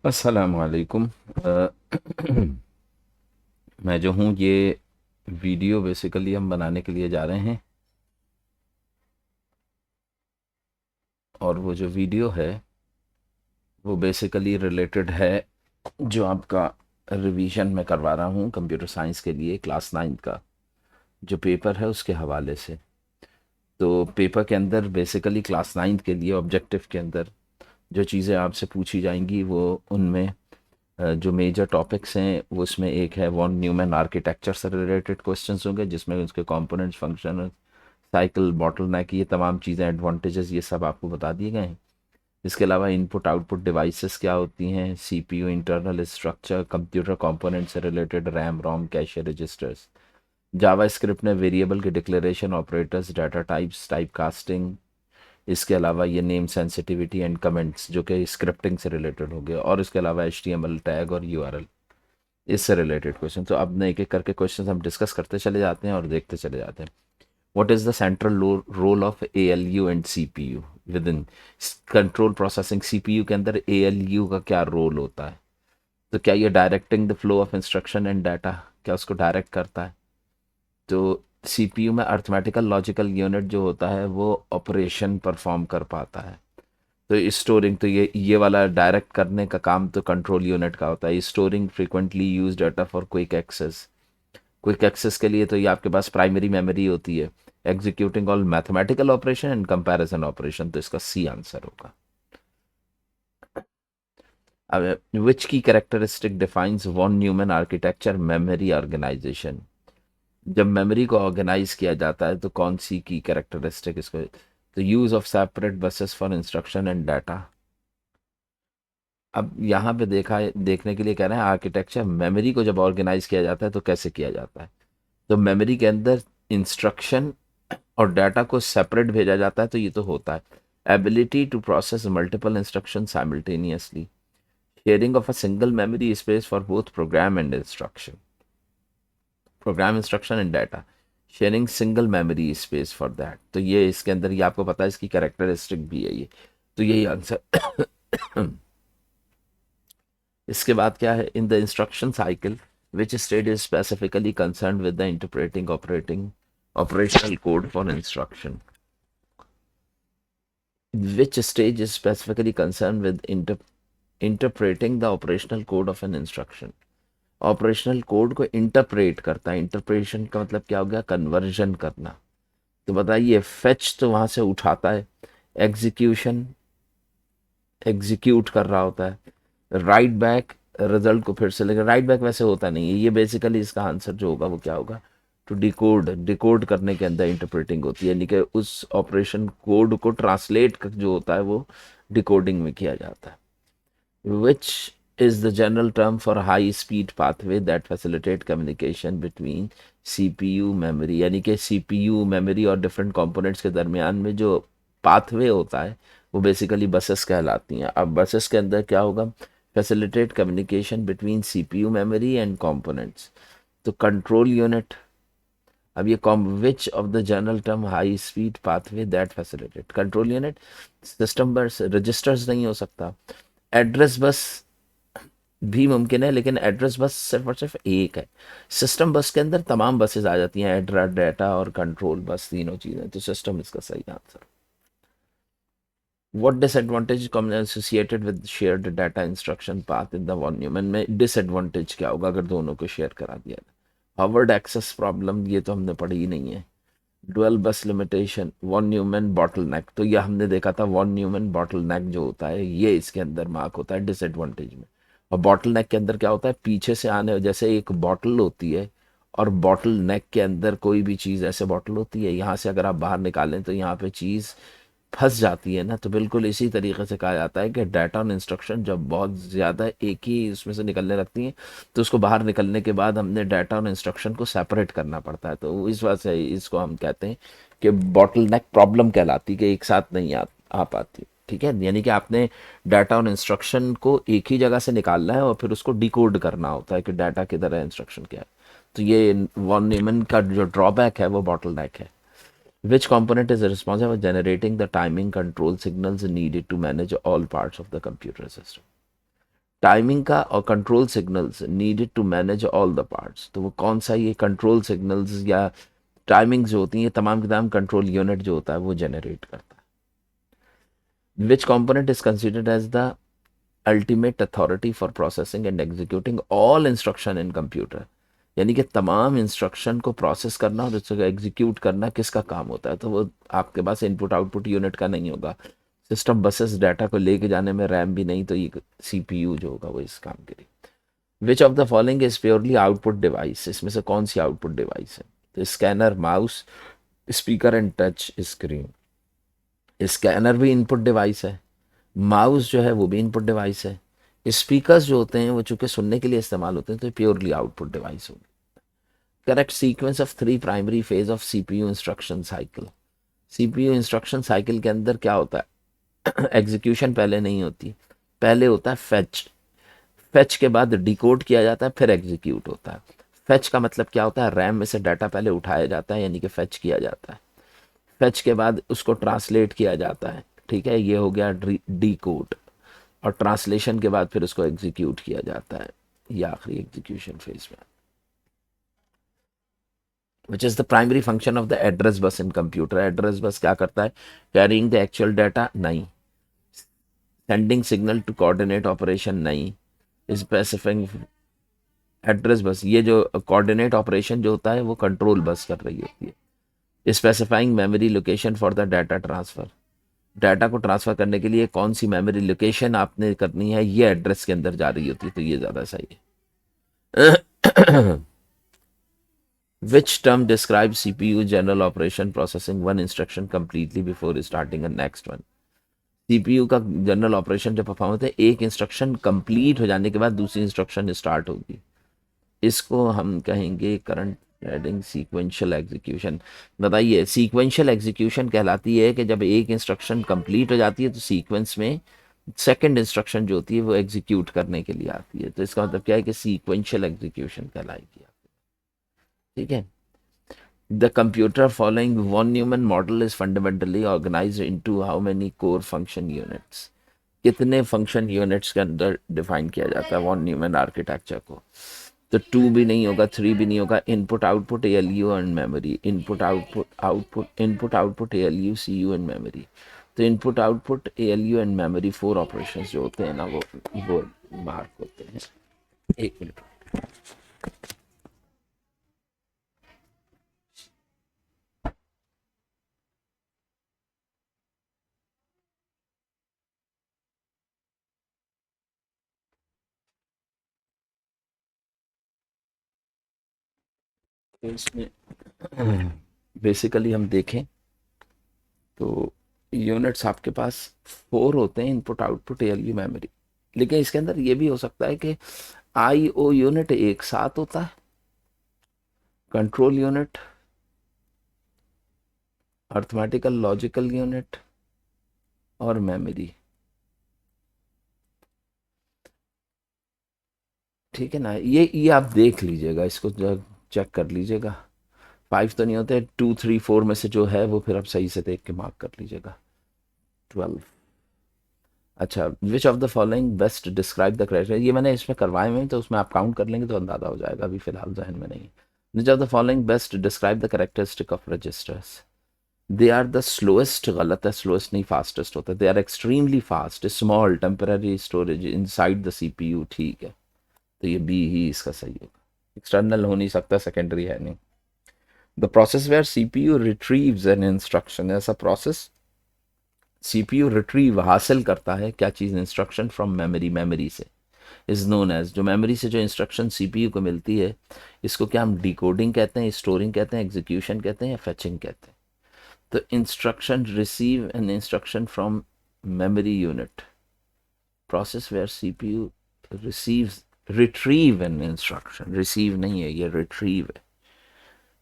अस्सलाम वालेकुम। मैं जो हूँ ये वीडियो बेसिकली हम बनाने के लिए जा रहे हैं, और वो जो वीडियो है वो बेसिकली रिलेटेड है जो आपका रिवीजन मैं करवा रहा हूँ कंप्यूटर साइंस के लिए क्लास 9 का जो पेपर है उसके हवाले से। तो पेपर के अंदर बेसिकली क्लास 9 के लिए ऑब्जेक्टिव के अंदर जो चीज़ें आपसे पूछी जाएंगी वो उनमें जो मेजर टॉपिक्स हैं वो उसमें एक है वॉन न्यूमैन आर्किटेक्चर से रिलेटेड क्वेश्चंस होंगे, जिसमें उसके कंपोनेंट्स, फंक्शन, साइकिल, बॉटलनेक, ये तमाम चीज़ें, एडवांटेजेस, ये सब आपको बता दिए गए हैं। इसके अलावा इनपुट आउटपुट डिवाइसेस क्या होती हैं, CPU, internal structure, computer component से related RAM ROM, cache registers, Java script में वेरिएबल के declaration, operators, data types, type casting. इसके अलावा ये नेम सेंसिटिविटी एंड कमेंट्स जो कि स्क्रिप्टिंग से रिलेटेड हो गए, और इसके अलावा एचटीएमएल टैग और यूआरएल, इससे रिलेटेड क्वेश्चन। तो अब एक एक करके क्वेश्चन हम डिस्कस करते चले जाते हैं और देखते चले जाते हैं। What is the central role of ALU and CPU with in control processing? CPU के अंदर एएलयू का क्या रोल होता है? तो क्या ये directing the flow of instruction and data, क्या उसको डायरेक्ट करता है? तो सीपीयू में अर्थमेटिकल लॉजिकल यूनिट जो होता है वो ऑपरेशन परफॉर्म कर पाता है। तो स्टोरिंग, तो ये वाला डायरेक्ट करने का काम तो कंट्रोल यूनिट का होता है। Storing frequently use data for quick access, quick access के लिए तो ये आपके पास प्राइमरी मेमोरी होती है। Executing all mathematical operation and comparison operation, तो इसका सी आंसर होगा। अब which key characteristic defines von Neumann architecture memory organization? जब मेमोरी को ऑर्गेनाइज किया जाता है तो कौन सी की कैरेक्टरिस्टिक इसको? तो use of separate buses for instruction and data. अब यहाँ पे देखने के लिए कह रहे हैं आर्किटेक्चर मेमोरी को जब ऑर्गेनाइज किया जाता है तो कैसे किया जाता है। तो मेमोरी के अंदर इंस्ट्रक्शन और डाटा को सेपरेट भेजा जाता है, तो ये तो होता है। Ability to process multiple instruction simultaneously, sharing of a single memory space for both program and instruction, program instruction and data, sharing single memory space for that. तो ये इसके अंदर ये आपको पता है, इसकी कैरेक्टरिस्टिक भी है ये। तो यही आंसर। इसके बाद क्या है? In the instruction cycle which state is specifically concern with the interpreting operating operational code for instruction? Which stage is specifically concerned with interpreting the operational code of an instruction? Operational code को interpret करता है। Interpretation का मतलब क्या हो गया? Conversion करना। तो बताइए, फेच तो वहां से उठाता है, एग्जीक्यूशन एग्जीक्यूट कर रहा होता है, राइट बैक रिजल्ट को फिर से लेकर, राइट बैक वैसे होता नहीं है। ये बेसिकली इसका आंसर जो होगा वो क्या होगा? टू डिकोड, डिकोड करने के अंदर इंटरप्रेटिंग होती है, यानी कि उस ऑपरेशन कोड को ट्रांसलेट जो होता है वो डिकोडिंग में किया जाता है। विच is the general term for high speed pathway that facilitate communication between CPU memory, यानी कि सीपीयू मेमोरी और डिफरेंट कंपोनेंट्स के दरमियान में जो पाथवे होता है वो बेसिकली बसेस कहलाती हैं। अब बसेस के अंदर क्या होगा? Facilitate communication between CPU memory and components. तो कंट्रोल यूनिट, अब ये विच of the general term high speed pathway that facilitate control unit? System बस रजिस्टर्स नहीं हो सकता। एड्रेस बस भी मुमकिन है, लेकिन एड्रेस बस सिर्फ और सिर्फ एक है। सिस्टम बस के अंदर तमाम बसेस आ जाती हैं, एड्रेस, डाटा और कंट्रोल बस, तीनों चीज़ें। तो सिस्टम इसका सही answer. What disadvantage comes associated with shared data instruction path in the one Neumann में? डिसएडवांटेज क्या होगा अगर दोनों को शेयर करा दिया? हार्वर्ड एक्सेस प्रॉब्लम, ये तो हमने पढ़ी ही नहीं है। Dual bus limitation, von Neumann bottleneck, तो ये हमने देखा था। वन न्यूमन बॉटल नेक जो होता है ये इसके अंदर मार्क होता है डिसएडवांटेज में। और बॉटल नेक के अंदर क्या होता है? पीछे से आने, जैसे एक बॉटल होती है और बॉटल नेक के अंदर कोई भी चीज़ ऐसे बॉटल होती है, यहाँ से अगर आप बाहर निकालें तो यहाँ पे चीज़ फंस जाती है ना। तो बिल्कुल इसी तरीके से कहा जाता है कि डाटा और इंस्ट्रक्शन जब बहुत ज़्यादा एक ही उसमें से निकलने लगती हैं तो उसको बाहर निकलने के बाद हमने डाटा और इंस्ट्रक्शन को सेपरेट करना पड़ता है। तो इस वजह से इसको हम कहते हैं कि बॉटल नेक प्रॉब्लम कहलाती है, कि एक साथ नहीं आ पाती। ठीक है, यानी कि आपने डाटा और इंस्ट्रक्शन को एक ही जगह से निकालना है और फिर उसको डिकोड करना होता है कि डाटा किधर है, इंस्ट्रक्शन क्या है। तो ये वॉन न्यूमन का जो ड्रॉबैक है वो बॉटल नेक है। Which component is responsible for generating the timing control signals needed to manage all parts of the computer system? Timing का और control signals needed to manage all the parts. तो वो कौन सा ये कंट्रोल सिग्नल्स या timings जो होती हैं, तमाम के तमाम कंट्रोल यूनिट जो होता है वो जनरेट करता है। Which component is considered as the ultimate authority for processing and executing all instruction in computer. यानी कि तमाम इंस्ट्रक्शन को प्रोसेस करना और उसको एग्जीक्यूट करना किसका काम होता है? तो वो आपके पास इनपुट आउटपुट यूनिट का नहीं होगा। सिस्टम बसेस डाटा को लेके जाने में रैम भी नहीं, तो ये सीपीयू जो होगा वो इस काम के लिए। विच of the following is purely output device? इसमें से कौन सी आउटपुट डिवाइस है? तो scanner, mouse, speaker and touch screen. Scanner भी इनपुट डिवाइस है, माउस जो है वो भी इनपुट डिवाइस है, स्पीकर्स जो होते हैं वो चूंकि सुनने के लिए इस्तेमाल होते हैं तो प्योरली आउटपुट डिवाइस होगी। Correct sequence of 3 primary phase of CPU instruction cycle. CPU instruction cycle के अंदर क्या होता है? एग्जीक्यूशन पहले नहीं होती, पहले होता है फेच। फेच के बाद डिकोड किया जाता है, फिर एग्जीक्यूट होता है। फेच का मतलब क्या होता है? रैम में से डाटा पहले उठाया जाता है, यानी कि फेच किया जाता है। फेच के बाद उसको ट्रांसलेट किया जाता है, ठीक है, ये हो गया डी कोड। और ट्रांसलेशन के बाद फिर उसको एग्जीक्यूट किया जाता है, ये आखिरी एग्जीक्यूशन फेज में। Which is the primary function of the address bus in computer? Address bus क्या करता है? Carrying the actual data? नहीं। Sending signal to coordinate operation? नहीं। स्पेसिफिंग एड्रेस बस, ये जो कोऑर्डिनेट ऑपरेशन जो होता है वो कंट्रोल बस कर रही होती है। Specifying memory location for the data transfer, data को ट्रांसफर करने के लिए कौन सी मेमोरी लोकेशन आपने करनी है, ये एड्रेस के अंदर जा रही होती है, तो ये ज्यादा सही है। Which term describes CPU general operation processing one instruction completely before starting the next one? CPU का जनरल ऑपरेशन जब परफॉर्म होता है, एक इंस्ट्रक्शन कंप्लीट हो जाने के बाद दूसरी इंस्ट्रक्शन स्टार्ट होगी, इसको हम कहेंगे करंट एडिंग सीक्वेंशियल एग्जीक्यूशन। बताइए, सीक्वेंशियल एग्जीक्यूशन कहलाती है कि जब एक इंस्ट्रक्शन कंप्लीट हो जाती है तो सीक्वेंस में सेकंड इंस्ट्रक्शन जो होती है वो एग्जीक्यूट करने के लिए आती है, तो इसका मतलब क्या है कि सीक्वेंशियल एग्जीक्यूशन कहलाएगी। ठीक है। The computer following von Neumann model is fundamentally organized into how many core function units? कितने फंक्शन यूनिट्स के अंदर डिफाइन किया जाता है वॉन न्यूमैन आर्किटेक्चर को? तो 2 भी नहीं होगा, 3 भी नहीं होगा। Input output ALU and memory, input output ALU CU and memory. तो input output ALU and memory 4 operations जो होते हैं ना वो मार्क होते हैं। एक मिनट। तो इसमें बेसिकली हम देखें तो यूनिट्स आपके पास 4 होते हैं, इनपुट आउटपुट एएलयू मेमोरी। लेकिन इसके अंदर ये भी हो सकता है कि आईओ यूनिट एक साथ होता है, control unit, arithmetical logical unit और मेमोरी। ठीक है ना, ये आप देख लीजिएगा, इसको चेक कर लीजिएगा। 5 तो नहीं होते, 2 3 4 में से जो है वो फिर आप सही से देख के मार्क कर लीजिएगा। 12। अच्छा, विच of the following best describe the criteria? ये मैंने इसमें करवाए हुए हैं, तो उसमें आप काउंट कर लेंगे तो अंदाजा हो जाएगा, अभी फिलहाल जहन में नहीं। Which of the following best describe the characteristic of registers? They are the slowest, गलत है, स्लोएस्ट नहीं, फास्टेस्ट होता है। They are extremely fast, small temporary storage inside the CPU, ठीक है, तो ये बी ही इसका सही होगा। एक्सटर्नल हो नहीं सकता, सेकेंडरी है नहीं। The process where CPU retrieves an instruction, ऐसा प्रोसेस सीपीयू रिट्रीव हासिल करता है क्या चीज़? इंस्ट्रक्शन फ्रॉम मेमोरी, मेमोरी से, इज नोन एज, जो मेमोरी से जो इंस्ट्रक्शन सीपीयू को मिलती है इसको क्या हम डिकोडिंग कहते हैं, स्टोरिंग कहते हैं, एग्जीक्यूशन कहते हैं या फेचिंग कहते हैं? तो instruction receive an instruction from memory unit, process where CPU receives, retrieve an instruction, receive नहीं है, ये रिट्रीव है।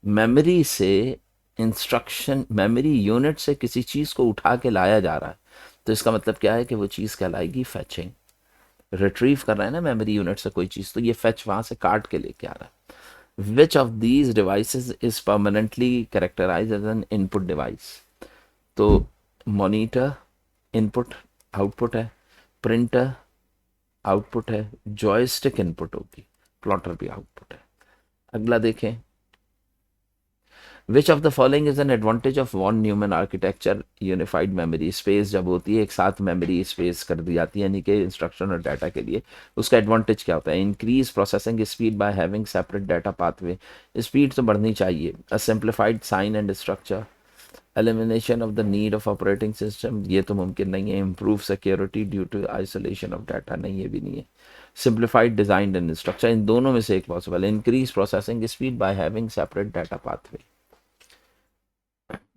मेमोरी से इंस्ट्रक्शन, मेमोरी यूनिट से किसी चीज़ को उठा के लाया जा रहा है, तो इसका मतलब क्या है कि वो चीज़ कहलाएगी फेचिंग। रिट्रीव कर रहा है ना मेमोरी यूनिट से कोई चीज़, तो ये फेच वहाँ से काट के लेके आ रहा है। Which of these devices is permanently characterize as an input device? तो मॉनिटर इनपुट आउटपुट है, प्रिंटर आउटपुट है, जॉयस्टिक इनपुट होगी, प्लॉटर भी आउटपुट है। अगला देखें, which of the following is an advantage of von Neumann architecture unified memory space. जब होती है एक साथ मेमोरी स्पेस कर दी जाती है यानी कि इंस्ट्रक्शन और डाटा के लिए, उसका एडवांटेज क्या होता है? Increase processing speed by having separate data pathway. Speed तो बढ़नी चाहिए। A simplified sign and structure, elimination of the need of operating system, ये तो मुमकिन नहीं है। Improve security due to isolation of data, नहीं, ये भी नहीं है। सिंप्लीफाइड डिजाइन एंड स्ट्रक्चर, इन दोनों में से एक possible. Increase processing speed by having separate data pathway,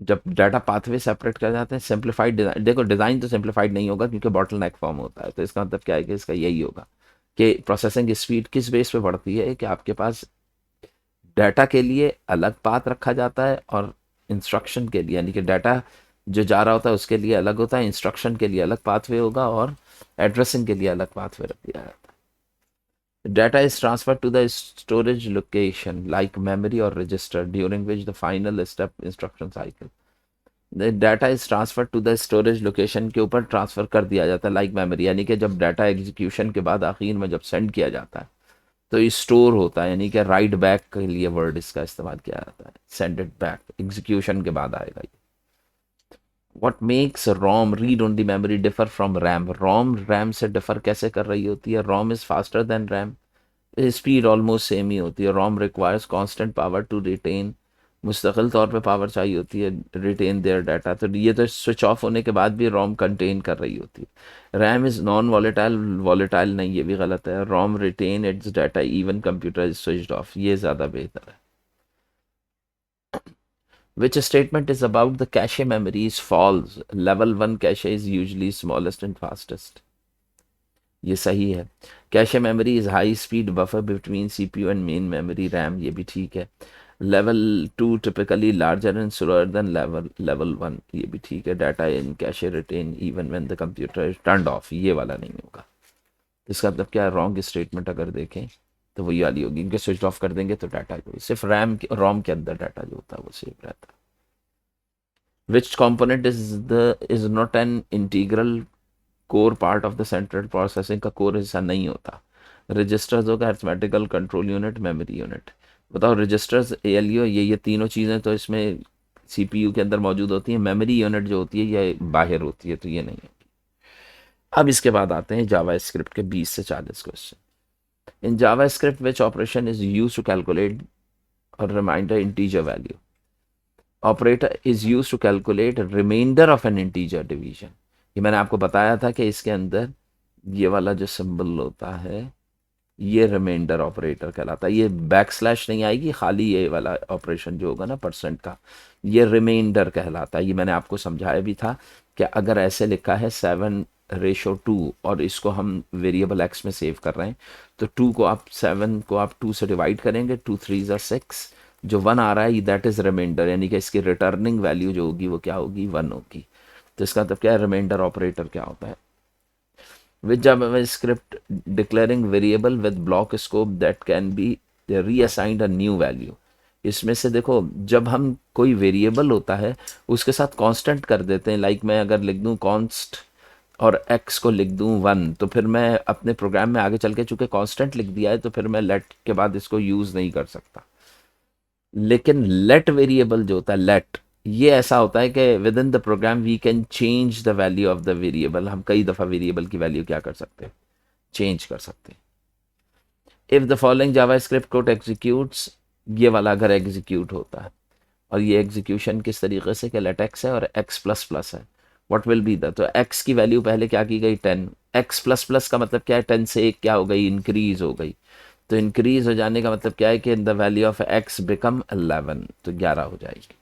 जब डाटा पाथवे सेपरेट कर जाते हैं। सिंप्लीफाइड डिजाइन, देखो डिजाइन तो सिंप्लीफाइड नहीं होगा क्योंकि बॉटलनेक फॉर्म होता है, तो इसका मतलब क्या है कि इसका यही होगा कि प्रोसेसिंग स्पीड किस बेस पे बढ़ती है कि आपके पास डाटा के लिए अलग पाथ रखा जाता है और इंस्ट्रक्शन के लिए, यानी कि डाटा जो जा रहा होता है उसके लिए अलग होता है, इंस्ट्रक्शन के लिए अलग पाथवे होगा और एड्रेसिंग के लिए अलग पाथवे रख दिया जाता है। Data is transfer to the storage location like memory और register during which the final step instruction cycle. Data is transfer to the storage location के ऊपर ट्रांसफर कर दिया जाता है लाइक मेमोरी, यानी कि जब डाटा एग्जीक्यूशन के बाद आखिर में जब सेंड किया जाता है तो ये स्टोर होता है, यानी कि राइट बैक के लिए वर्ड इसका इस्तेमाल किया जाता है। सेंड इट बैक एग्जीक्यूशन के बाद आएगा ये। What makes ROM read only memory differ from RAM. ROM RAM से डिफर कैसे कर रही होती है? ROM is faster than RAM, speed almost same ही होती है। ROM requires constant power to retain, मुस्तकिल तौर पे पावर चाहिए होती है रिटेन देयर डाटा, तो ये तो स्विच ऑफ होने के बाद भी रोम कंटेन कर रही होती है। RAM is non volatile, volatile नहीं, ये भी गलत है। ROM retain its data even computer is switched off, ये ज़्यादा बेहतर है। Which statement is about the cache memory is false. Level 1 cache is usually smallest and fastest, ये सही है। Cache memory is high speed buffer between CPU and main memory RAM, ये भी ठीक है। Level 2 typically larger and slower then level 1, ये भी ठीक है। Data in cache retain even when the computer is turned off, ये वाला नहीं होगा। इसका मतलब क्या है? रॉन्ग स्टेटमेंट अगर देखें तो वही वाली होगी, इनके स्विच ऑफ कर देंगे तो डाटा जो सिर्फ रोम के अंदर डाटा जो होता है वो सेव रहता है। Which component is not an integral core part of the central processing, का कोर हिस्सा नहीं होता। रजिस्टर्स होगा, arithmetical control unit, memory unit. बताओ रजिस्टर्स, एएलयू, ये तीनों चीज़ें तो इसमें सीपीयू के अंदर मौजूद होती हैं। मेमोरी यूनिट जो होती है ये बाहर होती है, तो ये नहीं होती। अब इसके बाद आते हैं जावा स्क्रिप्ट के 20 से 40 question. In Java script which operation is use to calculate और remainder integer value. Operator is use to calculate remainder of an integer division. ये मैंने आपको बताया था कि इसके अंदर ये वाला जो सिंबल होता है ये रिमाइंडर ऑपरेटर कहलाता है। ये बैक स्लैश नहीं आएगी, खाली ये वाला ऑपरेशन जो होगा ना परसेंट का, ये रिमाइंडर कहलाता है। ये मैंने आपको समझाया भी था कि अगर ऐसे लिखा है 7:2 और इसको हम वेरिएबल एक्स में सेव कर रहे हैं तो 7 को आप 2 से डिवाइड करेंगे, 2 3 ज़ा 6, जो 1 आ रहा है दैट इज़ रिमाइंडर, यानी कि इसकी रिटर्निंग वैल्यू जो होगी वो क्या होगी? 1 होगी। तो इसका मतलब क्या है? रिमाइंडर ऑपरेटर क्या होता है? Which Java script declaring variable with block scope that can be reassigned a new value. इसमें से देखो जब हम कोई वेरिएबल होता है उसके साथ कांस्टेंट कर देते हैं, लाइक मैं अगर लिख दूं कॉन्स्ट और एक्स को लिख दूं 1, तो फिर मैं अपने प्रोग्राम में आगे चल के चूंकि कांस्टेंट लिख दिया है तो फिर मैं लेट के बाद इसको यूज़ नहीं कर सकता। लेकिन लेट वेरिएबल जो होता है, लेट, ये ऐसा होता है कि with in the program we can change the value of the variable. हम कई दफ़ा वेरिएबल की वैल्यू क्या कर सकते हैं? चेंज कर सकते हैं। If the following Java script code executes, ये वाला अगर एग्जीक्यूट होता है और ये एग्जीक्यूशन किस तरीके से, कि लेट एक्स है और एक्स प्लस प्लस है, व्हाट विल बी द, तो एक्स की वैल्यू पहले क्या की गई? 10। एक्स प्लस प्लस का मतलब क्या है? 10 से एक क्या हो गई? इंक्रीज हो गई। तो इंक्रीज हो जाने का मतलब क्या है कि the value of X become 11, तो 11 हो जाएगी।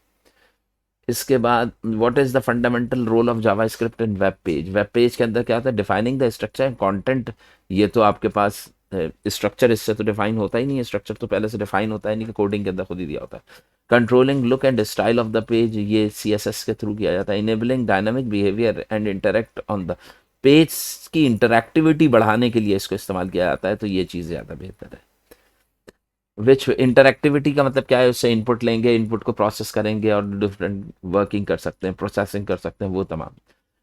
इसके बाद what is the fundamental role of JavaScript in web page. Web page के अंदर क्या होता है? Defining the structure and content. ये तो आपके पास स्ट्रक्चर इससे तो डिफाइन होता ही नहीं है, स्ट्रक्चर तो पहले से डिफाइन होता है नहीं कि कोडिंग के अंदर खुद ही दिया होता है। Controlling look and style of the page, ये CSS के थ्रू किया जाता है। Enabling dynamic behaviour and interact on the page, की इंटरैक्टिविटी बढ़ाने के लिए इसको इस्तेमाल किया जाता है, तो ये चीज़ ज़्यादा बेहतर है। विच इंटरएक्टिविटी का मतलब क्या है? उससे इनपुट लेंगे, इनपुट को प्रोसेस करेंगे और डिफरेंट वर्किंग कर सकते हैं, प्रोसेसिंग कर सकते हैं, वो तमाम।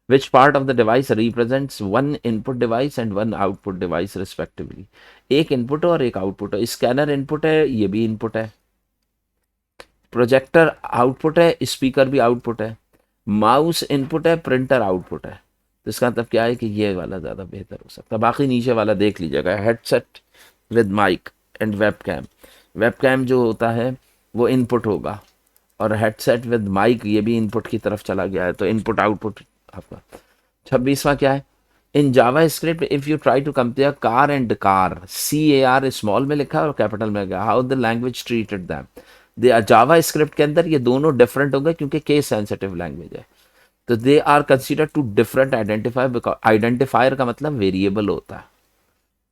Which part of the device represents one input device and one output device respectively. एक इनपुट और एक आउटपुट है। स्कैनर इनपुट है, ये भी इनपुट है। प्रोजेक्टर आउटपुट है, स्पीकर भी आउटपुट है। माउस इनपुट है, प्रिंटर आउटपुट है। तो इसका मतलब क्या है कि ये वाला ज़्यादा बेहतर हो सकता है। बाकी नीचे वाला देख लीजिएगा, headset with mic and webcam. Webcam जो होता है वो इनपुट होगा, और हेडसेट विद माइक ये भी इनपुट की तरफ चला गया है, तो इनपुट आउटपुट आपका। 26वां क्या है, in Java script if you try to compare car and car, CAR small में लिखा है और कैपिटल में गया, how the language treated them. They Java script के अंदर ये दोनों डिफरेंट हो गए क्योंकि केस सेंसिटिव लैंग्वेज है, तो they are consider two different identifier. Identifier का मतलब वेरिएबल होता है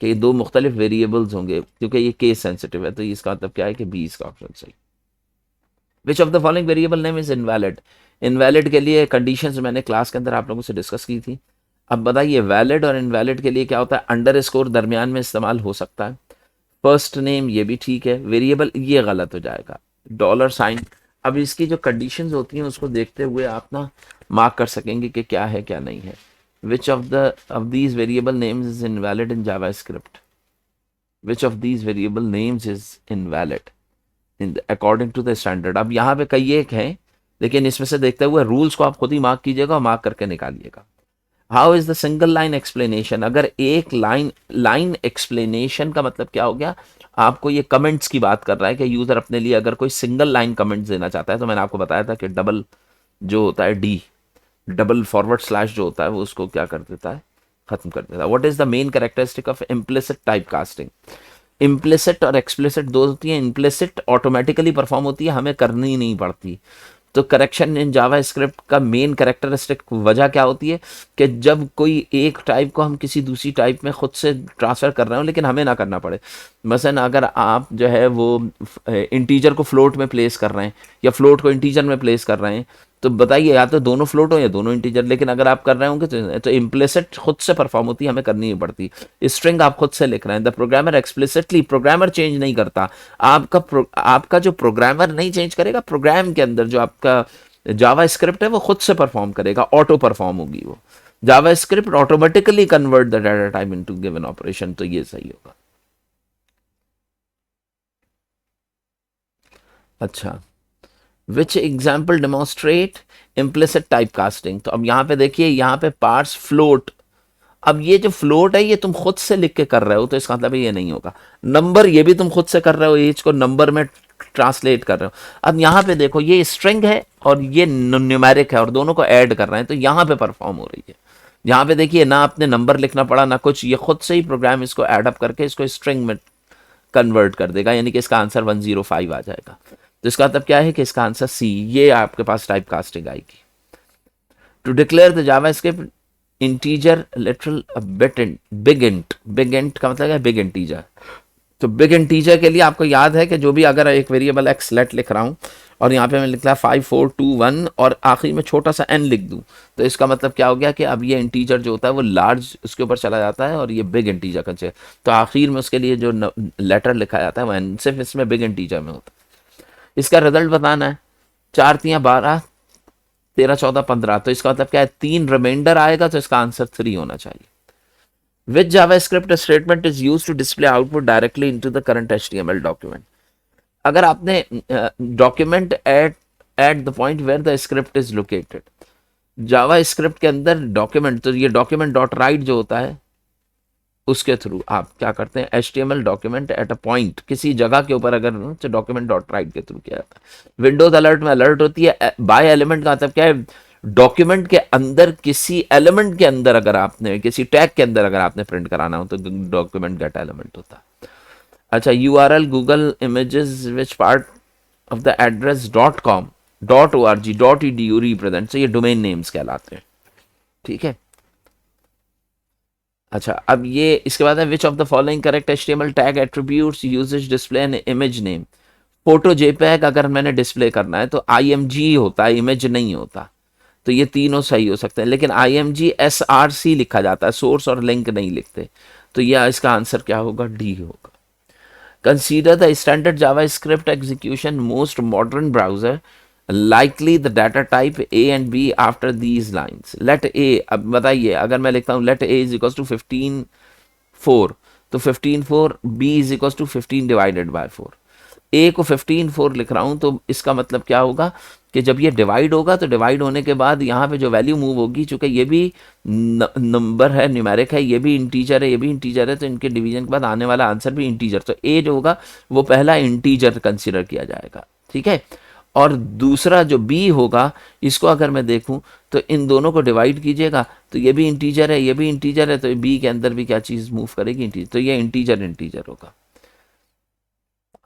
कि ये दो मुख्तलिफ वेरिएबल्स होंगे, क्योंकि ये केस सेंसिटिव है, तो इसका मतलब क्या है कि 20 का ऑप्शन सही। विच of the following variable name is invalid. Invalid के लिए कंडीशंस मैंने क्लास के अंदर आप लोगों से डिस्कस की थी। अब बताइए वैलिड और इनवैलिड के लिए क्या होता है, अंडर स्कोर दरमियान में इस्तेमाल हो सकता है। फर्स्ट नेम ये भी ठीक है, वेरिएबल ये गलत हो जाएगा, डॉलर साइन। अब इसकी जो कंडीशंस होती हैं उसको देखते हुए आप ना मार्क कर सकेंगे कि क्या है क्या नहीं है। Which of these variable names is invalid in Java script, which of these variable names is invalid in according to the standard. अब यहाँ पे कई एक हैं, लेकिन इसमें से देखते हुए रूल्स को आप खुद ही मार्क कीजिएगा और मार्क करके निकालिएगा। How is the single line explanation. अगर एक लाइन एक्सप्लेनेशन का मतलब क्या हो गया, आपको ये कमेंट्स की बात कर रहा है कि यूजर अपने लिए अगर कोई सिंगल लाइन कमेंट देना चाहता है, तो मैंने आपको बताया था कि डबल जो होता है डी, डबल फॉरवर्ड स्लैश जो होता है वो उसको क्या कर देता है, खत्म कर देता है। What is the main characteristic of implicit type casting. Implicit और एक्सप्लिसिट दो होती है। इम्प्लिसिट ऑटोमेटिकली परफॉर्म होती है, हमें करनी ही नहीं पड़ती। तो करेक्शन इन जावा स्क्रिप्ट का मेन कैरेक्टरिस्टिक वजह क्या होती है कि जब कोई एक टाइप को हम किसी दूसरी टाइप में खुद से ट्रांसफ़र कर रहे हो लेकिन हमें ना करना पड़े। मसलन अगर आप जो है वो इंटीजर को फ्लोट में प्लेस कर रहे हैं या फ्लोट को इंटीजर में प्लेस कर रहे हैं, तो बताइए या तो दोनों फ्लोट हो या दोनों इंटीजर, लेकिन अगर आप कर रहे होंगे तो इम्प्लिसिट खुद से परफॉर्म होती है, हमें करनी नहीं पड़ती। स्ट्रिंग आप खुद से लिख रहे हैं, the programmer explicitly, programmer change नहीं करता। आपका जो प्रोग्रामर नहीं चेंज करेगा, प्रोग्राम के अंदर जो आपका जावा स्क्रिप्ट है वो खुद से परफॉर्म करेगा, ऑटो परफॉर्म होगी वो। Java script automatically convert the data type into given operation, तो ये सही होगा। अच्छा, which example demonstrate implicit type casting. तो अब यहाँ पे देखिए, यहाँ पे पार्स फ्लोट। अब ये जो फ्लोट है ये तुम खुद से लिख के कर रहे हो, तो इसका मतलब ये नहीं होगा। नंबर ये भी तुम खुद से कर रहे हो, एज को नंबर में ट्रांसलेट कर रहे हो। अब यहाँ पे देखो, ये स्ट्रिंग है और ये न्यूमेरिक है, और दोनों को ऐड कर रहे हैं, तो यहाँ पे परफॉर्म हो रही है। यहाँ पे देखिए, ना आपने नंबर लिखना पड़ा ना कुछ, ये खुद से ही प्रोग्राम इसको ऐड अप करके इसको स्ट्रिंग में कन्वर्ट कर देगा, यानी कि इसका आंसर 105 आ जाएगा। तो इसका मतलब क्या है कि इसका आंसर सी, ये आपके पास टाइप कास्टिंग आएगी। To declare the JavaScript integer literal big int, big int का मतलब है बिग इंटीजर। तो बिग इंटीजर के लिए आपको याद है कि जो भी अगर एक वेरिएबल एक्स लेट लिख रहा हूँ और यहाँ पे मैं लिख रहा 5421 और आखिरी में छोटा सा एन लिख दूँ, तो इसका मतलब क्या हो गया कि अब ये इंटीजर जो होता है वो लार्ज उसके ऊपर चला जाता है और ये बिग इंटीजर का चाहिए, तो आखिर में उसके लिए जो लेटर लिखा जाता है वो एन, सिर्फ इसमें बिग इंटीजर में होता है। इसका रिजल्ट बताना है, 4 3 12 13 14 15, तो इसका मतलब क्या है, 3 रिमाइंडर आएगा, तो इसका आंसर 3 होना चाहिए। Which JavaScript statement is used to display output directly into the current HTML document? अगर आपने document at the point where the script is located, Java script के अंदर डॉक्यूमेंट, तो ये डॉक्यूमेंट डॉट राइट जो होता है उसके थ्रू आप क्या करते हैं, HTML document at a point, किसी जगह के ऊपर अगर तो डॉक्यूमेंट डॉट राइट के थ्रू किया जाता है। विंडोज अलर्ट में अलर्ट होती है बाय एलिमेंट का मतलब क्या है, डॉक्यूमेंट के अंदर किसी एलिमेंट के अंदर अगर आपने किसी टैग के अंदर अगर आपने प्रिंट कराना हो तो डॉक्यूमेंट गेट एलिमेंट होता है। अच्छा, URL Google images which part of the address .com .org .edu represent, ये डोमेन नेम्स कहलाते हैं, ठीक है। अच्छा, अब ये इसके बाद है which of the following correct HTML tag attributes usage display an image name. Photo JPEG अगर मैंने डिस्प्ले करना है तो IMG होता है, इमेज नहीं होता, तो ये तीनों सही हो सकते हैं, लेकिन IMG SRC लिखा जाता है, सोर्स और लिंक नहीं लिखते, तो यह इसका आंसर क्या होगा, डी होगा। Consider the standard Java script execution most modern browser likely the data type A and B after these lines, let A, अब बताइए अगर मैं लिखता हूँ let A is equal to 15 4, तो 15 4, B is equal to 15 divided by 4। A को 15 4 लिख रहा हूँ, तो इसका मतलब क्या होगा कि जब ये डिवाइड होगा तो डिवाइड होने के बाद यहाँ पे जो वैल्यू मूव होगी, चूंकि ये भी नंबर है, न्यूमेरिक है, ये भी इंटीजर है, ये भी इंटीजर है, तो इनके डिवीजन के बाद आने वाला आंसर भी इंटीजर, तो ए जो होगा वो पहला इंटीजर कंसिडर किया जाएगा, ठीक है। और दूसरा जो बी होगा, इसको अगर मैं देखूं तो इन दोनों को डिवाइड कीजिएगा तो ये भी इंटीजर है, ये भी इंटीजर है, तो बी के अंदर भी क्या चीज़ मूव करेगी, इंटीजर, तो ये इंटीजर इंटीजर होगा।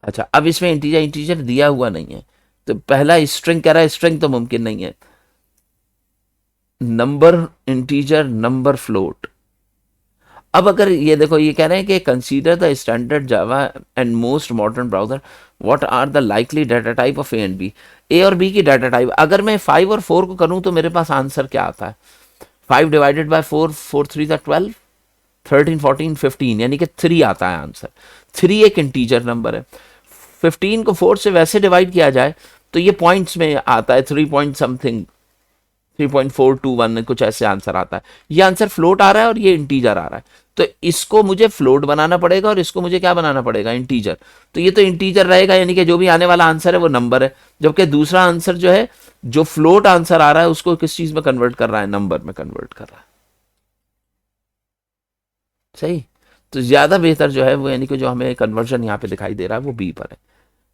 अच्छा, अब इसमें इंटीजर इंटीजर दिया हुआ नहीं है, तो पहला स्ट्रिंग कह रहा है, स्ट्रिंग तो मुमकिन नहीं है, नंबर इंटीजर नंबर फ्लोट। अब अगर ये देखो, ये कह रहे हैं कि consider the standard Java and most modern browser, what are the likely data type of A and B. A और बी की डाटा टाइप, अगर मैं 5 और 4 को करूं तो मेरे पास आंसर क्या आता है, 5 डिवाइडेड बाय 4, 4 3 12, 13 14 15, यानी कि 3 आता है आंसर। 3 एक इंटीजर नंबर है। 15 को 4 से वैसे डिवाइड किया जाए तो ये पॉइंट्स में आता है, 3 पॉइंट समथिंग, 3.421 कुछ ऐसे आंसर आता है। ये आंसर फ्लोट आ रहा है और ये इंटीजर आ रहा है, तो इसको मुझे फ्लोट बनाना पड़ेगा और इसको मुझे क्या बनाना पड़ेगा, इंटीजर। तो ये तो इंटीजर रहेगा, यानी कि जो भी आने वाला आंसर है वो नंबर है, जबकि दूसरा आंसर जो है, जो फ्लोट आंसर आ रहा है, उसको किस चीज में कन्वर्ट कर रहा है, नंबर में कन्वर्ट कर रहा है। सही, तो ज्यादा बेहतर जो है वो, यानी कि जो हमें कन्वर्जन यहाँ पे दिखाई दे रहा है वो बी पर है।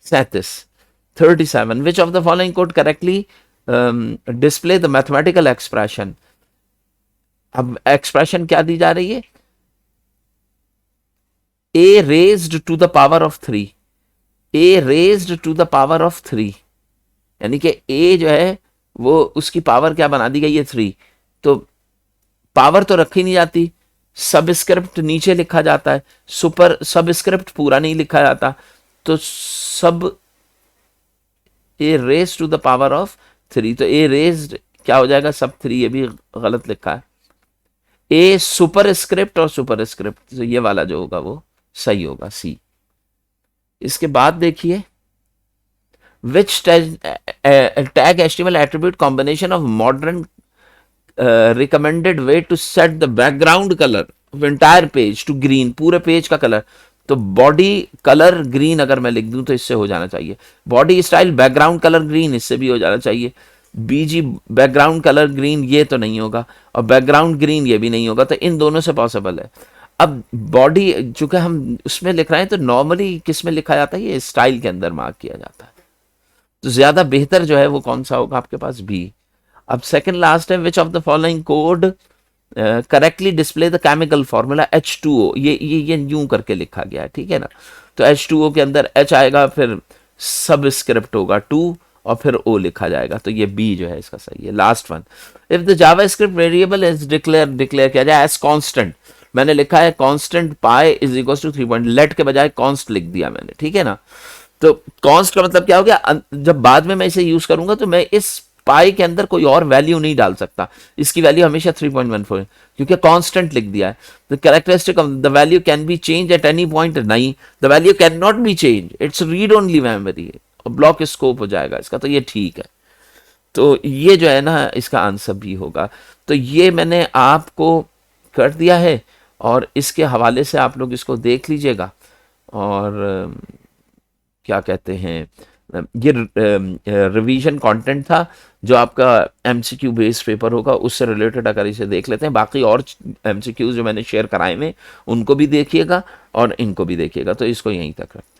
37 विच of the following code correctly display the mathematical expression. अब एक्सप्रेशन क्या दी जा रही है, a raised to the power of 3, a raised to the power of 3, यानी कि a जो है वो उसकी पावर क्या बना दी गई है, 3, तो पावर तो रखी नहीं जाती, सबस्क्रिप्ट नीचे लिखा जाता है, सुपर सबस्क्रिप्ट पूरा नहीं लिखा जाता, तो सब a raised to the power of 3, तो a raised क्या हो जाएगा, सब 3, ये भी गलत लिखा है। ए सुपर स्क्रिप्ट और सुपर स्क्रिप्ट, तो ये वाला जो होगा वो सही होगा, सी। इसके बाद देखिए, which tag HTML attribute combination of modern recommended way to set the background colour of entire page to green, पूरे पेज का कलर। तो बॉडी कलर ग्रीन अगर मैं लिख दूं तो इससे हो जाना चाहिए, body style background colour green, इससे भी हो जाना चाहिए, बीजी बैकग्राउंड कलर ग्रीन ये तो नहीं होगा, और बैकग्राउंड ग्रीन ये भी नहीं होगा, तो इन दोनों से पॉसिबल है। अब बॉडी चूंकि हम उसमें लिख रहे हैं, तो नॉर्मली किस में लिखा जाता है, ये स्टाइल के अंदर मार्क किया जाता है, तो ज्यादा बेहतर जो है वो कौन सा होगा आपके पास, बी। अब सेकंड लास्ट है, which of the following code correctly display the chemical formula H2O, ये यूं करके लिखा गया है, ठीक है ना, तो H2O के अंदर H आएगा, फिर सब स्क्रिप्ट होगा 2 और फिर O लिखा जाएगा, तो ये B जो है इसका सही है। Last one, if the JavaScript variable is declare किया जाए एज कांस्टेंट, मैंने लिखा है constant pi is equal to 3 point, let के बजाय कॉन्स्ट लिख दिया मैंने, ठीक है ना, तो कॉन्स्ट का मतलब क्या हो गया, जब बाद में मैं इसे यूज करूंगा तो मैं इस पाई के अंदर कोई और वैल्यू नहीं डाल सकता, इसकी वैल्यू हमेशा 3.14 है, क्योंकि कांस्टेंट लिख दिया है। The characteristic of the value can be change at any point, नहीं, the value can not be change, it's read only memory, block scope हो जाएगा इसका, तो ये ठीक है। तो ये जो है ना, इसका आंसर भी होगा। तो ये मैंने आपको कर दिया है, और इसके हवाले से आप लोग इसको देख लीजिएगा, और क्या कहते हैं, ये रिवीजन कंटेंट था जो आपका एमसीक्यू बेस्ड पेपर होगा, उससे रिलेटेड अगर इसे देख लेते हैं। बाकी और एमसीक्यूज जो मैंने शेयर कराए में उनको भी देखिएगा और इनको भी देखिएगा। तो इसको यहीं तक रखते हैं।